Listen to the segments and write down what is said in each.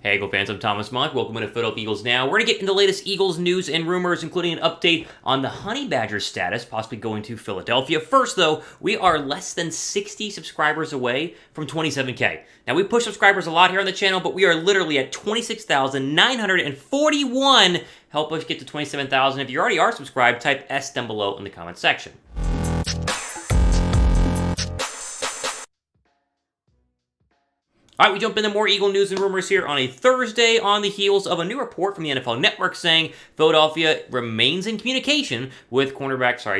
Hey, Eagle fans, I'm Thomas Monk. Welcome to Philadelphia Eagles Now. We're going to get into the latest Eagles news and rumors, including an update on the Honey Badger status, possibly going to Philadelphia. First, though, we are less than 60 subscribers away from 27K. Now, we push subscribers a lot here on the channel, but we are literally at 26,941. Help us get to 27,000. If you already are subscribed, type S down below in the comment section. All right, we jump into more Eagle news and rumors here on a Thursday on the heels of a new report from the NFL Network saying Philadelphia remains in communication with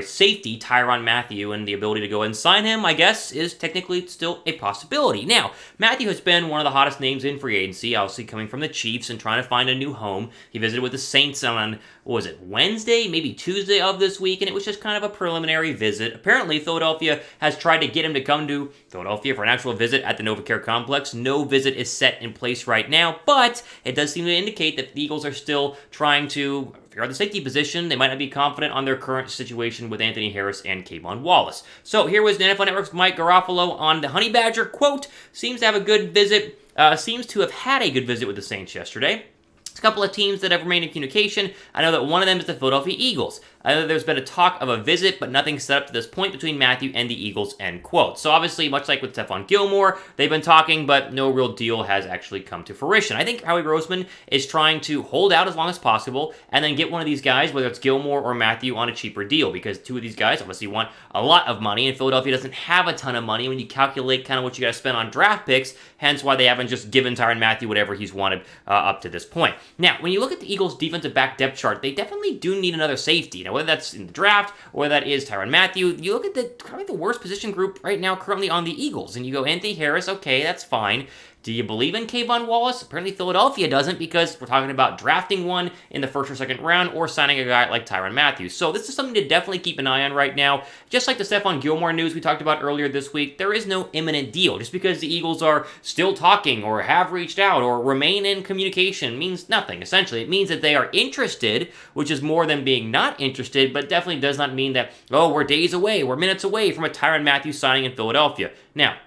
safety Tyrann Mathieu, and the ability to go and sign him, I guess, is technically still a possibility. Now, Mathieu has been one of the hottest names in free agency, obviously coming from the Chiefs and trying to find a new home. He visited with the Saints on, Wednesday, maybe Tuesday of this week, and it was just kind of a preliminary visit. Apparently, Philadelphia has tried to get him to come to Philadelphia for an actual visit at the NovaCare Complex. No visit is set in place right now, but it does seem to indicate that the Eagles are still trying to figure out the safety position. They might not be confident on their current situation with Anthony Harris and K'Von Wallace. So here was the NFL Network's Mike Garafolo on the Honey Badger, quote, seems to have a good visit, seems to have had a good visit with the Saints yesterday. A couple of teams that have remained in communication. I know that one of them is the Philadelphia Eagles. I know there's been a talk of a visit, but nothing set up to this point between Mathieu and the Eagles, end quote. So obviously, much like with Stephon Gilmore, they've been talking, but no real deal has actually come to fruition. I think Howie Roseman is trying to hold out as long as possible and then get one of these guys, whether it's Gilmore or Mathieu, on a cheaper deal, because two of these guys obviously want a lot of money, and Philadelphia doesn't have a ton of money when you calculate kind of what you got to spend on draft picks, hence why they haven't just given Tyrann Mathieu whatever he's wanted up to this point. Now, when you look at the Eagles' defensive back depth chart, they definitely do need another safety. Now, whether that's in the draft or that is Tyrann Mathieu, you look at probably the worst position group right now currently on the Eagles, and you go Anthony Harris, okay, that's fine. Do you believe in K'Von Wallace? Apparently Philadelphia doesn't, because we're talking about drafting one in the first or second round or signing a guy like Tyrann Mathieu. So this is something to definitely keep an eye on right now. Just like the Stephon Gilmore news we talked about earlier this week, there is no imminent deal. Just because the Eagles are still talking or have reached out or remain in communication means nothing. Essentially, it means that they are interested, which is more than being not interested, but definitely does not mean that, oh, we're days away, we're minutes away from a Tyrann Mathieu signing in Philadelphia. Now,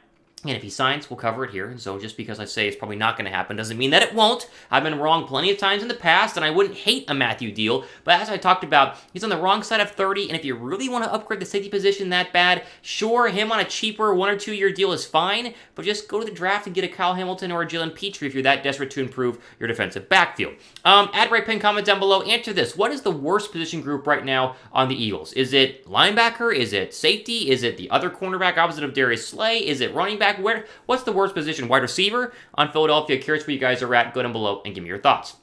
and if he signs, we'll cover it here. And so just because I say it's probably not going to happen doesn't mean that it won't. I've been wrong plenty of times in the past, and I wouldn't hate a Mathieu deal. But as I talked about, he's on the wrong side of 30, and if you really want to upgrade the safety position that bad, sure, him on a cheaper 1 or 2 year deal is fine, but just go to the draft and get a Kyle Hamilton or a Jalen Petrie if you're that desperate to improve your defensive backfield. Add right pin comment down below. Answer this. What is the worst position group right now on the Eagles? Is it linebacker? Is it safety? Is it the other cornerback opposite of Darius Slay? Is it running back? What's the worst position? Wide receiver on Philadelphia. Curious where you guys are at. Go down below and give me your thoughts.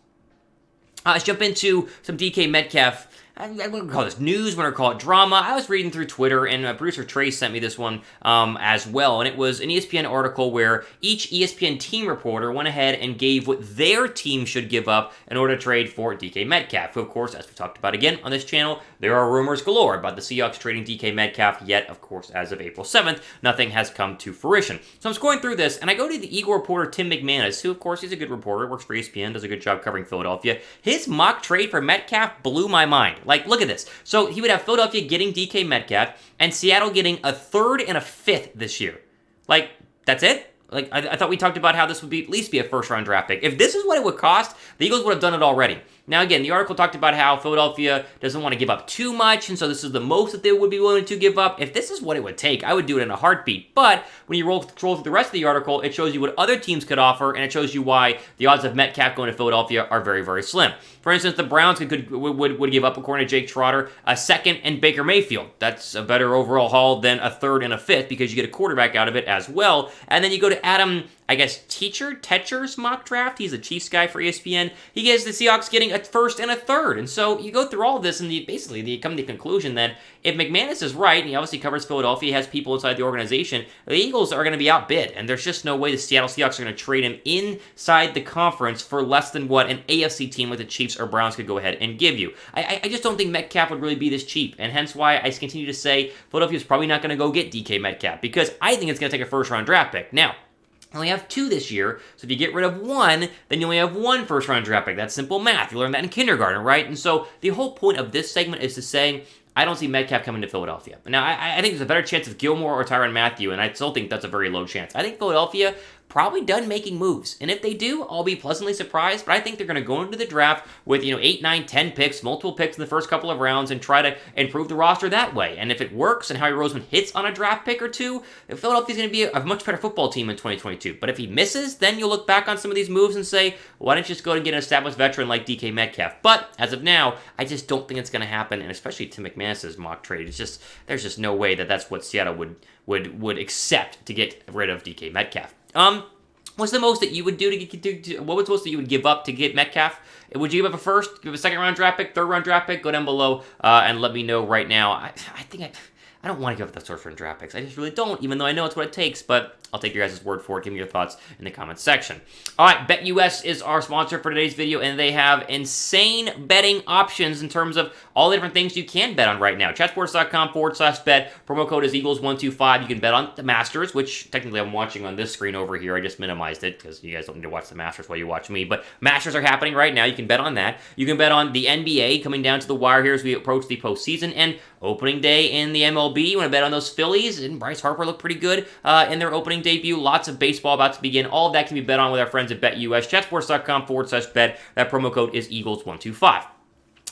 Let's jump into some DK Metcalf. I wouldn't call this news, I wouldn't call it drama. I was reading through Twitter, and producer Trey sent me this one as well, and it was an ESPN article where each ESPN team reporter went ahead and gave what their team should give up in order to trade for DK Metcalf, who, of course, as we talked about again on this channel, there are rumors galore about the Seahawks trading DK Metcalf, yet, of course, as of April 7th, nothing has come to fruition. So I'm going through this, and I go to the Eagle reporter Tim McManus, who, of course, he's a good reporter, works for ESPN, does a good job covering Philadelphia. His mock trade for Metcalf blew my mind. Like, look at this. So he would have Philadelphia getting DK Metcalf and Seattle getting a 3rd and a 5th this year. Like, that's it? Like, I thought we talked about how this would be at least be a first-round draft pick. If this is what it would cost, the Eagles would have done it already. Now, again, the article talked about how Philadelphia doesn't want to give up too much, and so this is the most that they would be willing to give up. If this is what it would take, I would do it in a heartbeat. But when you scroll through the rest of the article, it shows you what other teams could offer, and it shows you why the odds of Metcalf going to Philadelphia are very, very slim. For instance, the Browns would give up, according to Jake Trotter, a 2nd and Baker Mayfield. That's a better overall haul than a 3rd and a 5th, because you get a quarterback out of it as well. And then you go to Adam, I guess, Tetcher's mock draft. He's a Chiefs guy for ESPN. He gets the Seahawks getting a 1st and a 3rd. And so you go through all of this, and basically you come to the conclusion that if McManus is right, and he obviously covers Philadelphia, he has people inside the organization, the Eagles are going to be outbid. And there's just no way the Seattle Seahawks are going to trade him inside the conference for less than what an AFC team like the Chiefs or Browns could go ahead and give you. I just don't think Metcalf would really be this cheap. And hence why I continue to say Philadelphia's probably not going to go get DK Metcalf, because I think it's going to take a first-round draft pick. Now, you only have 2 this year, so if you get rid of 1, then you only have 1 first-round draft pick. That's simple math. You learned that in kindergarten, right? And so the whole point of this segment is to say, I don't see Metcalf coming to Philadelphia. Now, I think there's a better chance of Gilmore or Tyrann Mathieu, and I still think that's a very low chance. I think Philadelphia probably done making moves. And if they do, I'll be pleasantly surprised, but I think they're going to go into the draft with, 8, 9, 10 picks, multiple picks in the first couple of rounds, and try to improve the roster that way. And if it works and Howie Roseman hits on a draft pick or two, Philadelphia's going to be a much better football team in 2022. But if he misses, then you'll look back on some of these moves and say, why don't you just go and get an established veteran like DK Metcalf? But as of now, I just don't think it's going to happen, and especially Tim McManus's mock trade. There's just no way that that's what Seattle would accept to get rid of DK Metcalf. What's the most that you would do what was the most that you would give up to get Metcalf? Would you give up a first, give a second round draft pick, third round draft pick? Go down below and let me know right now. I don't want to give up the first round draft picks. I just really don't, even though I know it's what it takes, but I'll take your guys' word for it. Give me your thoughts in the comments section. All right, BetUS is our sponsor for today's video, and they have insane betting options in terms of all the different things you can bet on right now. Chatsports.com/bet. Promo code is Eagles125. You can bet on the Masters, which technically I'm watching on this screen over here. I just minimized it because you guys don't need to watch the Masters while you watch me, but Masters are happening right now. You can bet on that. You can bet on the NBA coming down to the wire here as we approach the postseason, and opening day in the MLB. You want to bet on those Phillies, and Bryce Harper looked pretty good in their opening debut. Lots of baseball about to begin. All of that can be bet on with our friends at BetUS. Chatsports.com/bet. That promo code is Eagles125.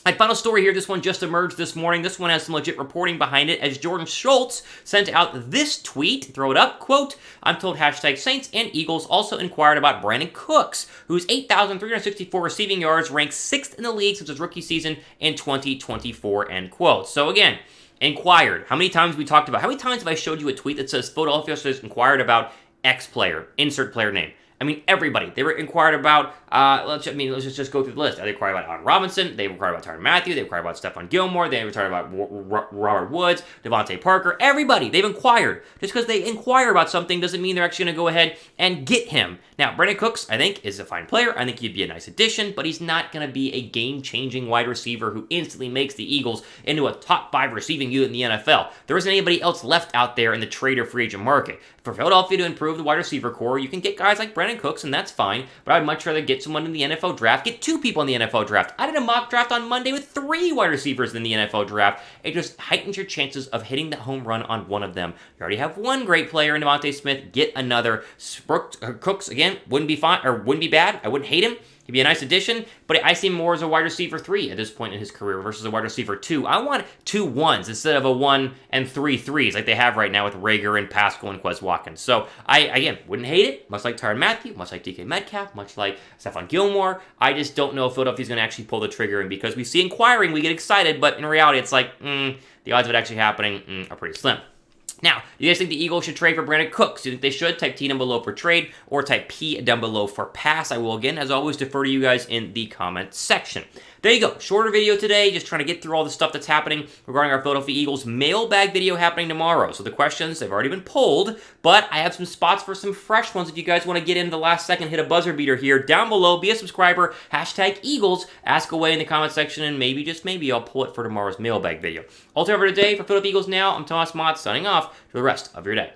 My final story here, this one just emerged this morning. This one has some legit reporting behind it, as Jordan Schultz sent out this tweet. Throw it up. Quote, I'm told #Saints and Eagles also inquired about Brandin Cooks, whose 8,364 receiving yards ranks 6th in the league since his rookie season in 2024, end quote. So again, inquired. How many times have we talked about, how many times have I showed you a tweet that says Philadelphia says inquired about X player, insert player name? I mean, everybody. They were inquired about, let's just go through the list. They inquired about Allen Robinson. They inquired about Tyrann Mathieu. They inquired about Stephon Gilmore. They inquired about Robert Woods, Devontae Parker. Everybody. They've inquired. Just because they inquire about something doesn't mean they're actually going to go ahead and get him. Now, Brandin Cooks, I think, is a fine player. I think he'd be a nice addition, but he's not going to be a game-changing wide receiver who instantly makes the Eagles into a top 5 receiving unit in the NFL. There isn't anybody else left out there in the trade or free agent market. For Philadelphia to improve the wide receiver core, you can get guys like Brandin Cooks, and that's fine, but I'd much rather get someone in the NFL draft, get 2 people in the NFL draft. I did a mock draft on Monday with 3 wide receivers in the NFL draft. It just heightens your chances of hitting the home run on one of them. You already have one great player in Devontae Smith, get another. Cooks, again, wouldn't be fine, or wouldn't be bad. I wouldn't hate him. He'd be a nice addition, but I see him more as a wide receiver 3 at this point in his career versus a wide receiver 2. I want 2 1s instead of a 1 and 3 3s like they have right now with Rager and Pascal and Quez Watkins. So I, again, wouldn't hate it, much like Tyrann Mathieu, much like DK Metcalf, much like Stephon Gilmore. I just don't know if Philadelphia's going to actually pull the trigger, and because we see inquiring, we get excited, but in reality, it's like, the odds of it actually happening are pretty slim. Now, do you guys think the Eagles should trade for Brandin Cooks? Do you think they should? Type T down below for trade or type P down below for pass. I will, again, as always, defer to you guys in the comment section. There you go. Shorter video today, just trying to get through all the stuff that's happening regarding our Philadelphia Eagles mailbag video happening tomorrow. So the questions, they've already been pulled, but I have some spots for some fresh ones if you guys want to get in the last second, hit a buzzer beater here down below, be a subscriber, #Eagles, ask away in the comment section, and maybe, just maybe, I'll pull it for tomorrow's mailbag video. All for today, for Philadelphia Eagles Now, I'm Thomas Mott, signing off for the rest of your day.